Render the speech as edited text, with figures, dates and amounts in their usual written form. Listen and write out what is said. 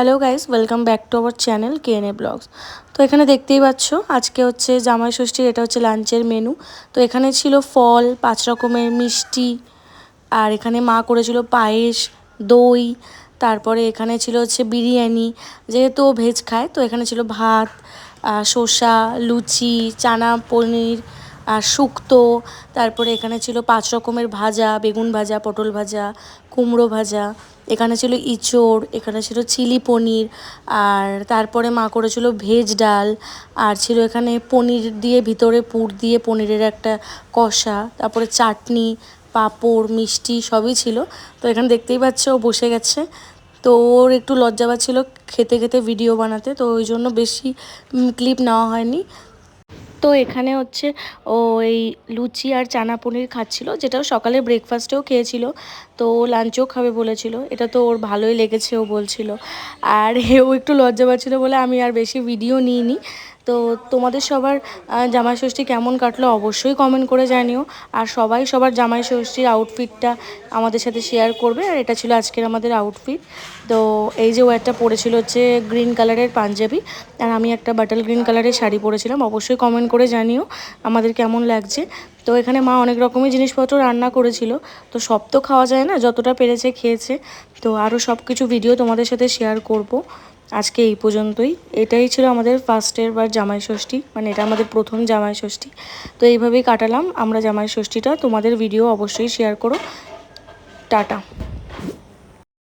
Hello guys, welcome back to our channel KNA blogs. তো এখানে দেখতেই পাচ্ছ আজকে হচ্ছে জামাই ষষ্ঠীর, এটা হচ্ছে লাঞ্চের মেনু। তো এখানে ছিল ফল, 5 রকমের মিষ্টি, আর এখানে মা করেছিল পায়েস, দই, তারপরে এখানে ছিল হচ্ছে বিরিয়ানি, যেহেতু ও ভেজ খায় তো এখানে ছিল ভাত, শসা, লুচি, চানা পনির আর শুক্তো। তারপরে এখানে ছিল 5 রকমের ভাজা, বেগুন ভাজা, পটল ভাজা, কুমড়ো ভাজা, এখানে ছিল ইঁচড়, এখানে ছিল চিলি পনির, আর তারপরে মা করেছিল ভেজ ডাল, আর ছিল এখানে পনির দিয়ে ভিতরে পুর দিয়ে পনিরের একটা কষা, তারপরে চাটনি, পাঁপড়, মিষ্টি সবই ছিল। তো এখানে দেখতেই পাচ্ছ ও বসে গেছে। তো ওর একটু লজ্জা পাচ্ছিল খেতে খেতে ভিডিও বানাতে, তো ওই জন্য বেশি ক্লিপ নেওয়া হয়নি। তো এখানে হচ্ছে ও এই লুচি আর চানা পনির খাচ্ছিল, যেটাও সকালে ব্রেকফাস্টেও খেয়েছিল, তো লাঞ্চেও খাবে বলেছিল। এটা তো ওর ভালোই লেগেছে ও বলছিল। আর ও একটু লজ্জা পাচ্ছিলো বলে আমি আর বেশি ভিডিও নিইনি। তো তোমাদের সবার জামাই ষষ্ঠী কেমন কাটলো অবশ্যই কমেন্ট করে জানিও। আর সবাই সবার জামাই ষষ্ঠীর আউটফিটটা আমাদের সাথে শেয়ার করবে। আর এটা ছিল আজকের আমাদের আউটফিট। তো এই যে ও একটা পরেছিল হচ্ছে গ্রিন কালারের পাঞ্জাবি, আর আমি একটা বাটল গ্রিন কালারের শাড়ি পরেছিলাম। অবশ্যই কমেন্ট করে জানিও আমাদের কেমন লাগছে। তো এখানে মা অনেক রকমই জিনিসপত্র রান্না করেছিল, তো সব তো খাওয়া যায় না, যতটা পেরেছে খেয়েছে। তো আরও সব কিছু ভিডিও তোমাদের সাথে শেয়ার করব। আজকে এই পর্যন্তই। এটাই ছিল আমাদের ফার্স্টের বার জামাই ষষ্ঠী, মানে এটা আমাদের প্রথম জামাই ষষ্ঠী। তো এইভাবেই কাটালাম আমরা জামাই ষষ্ঠীটা। তোমাদের ভিডিও অবশ্যই শেয়ার করো। টাটা।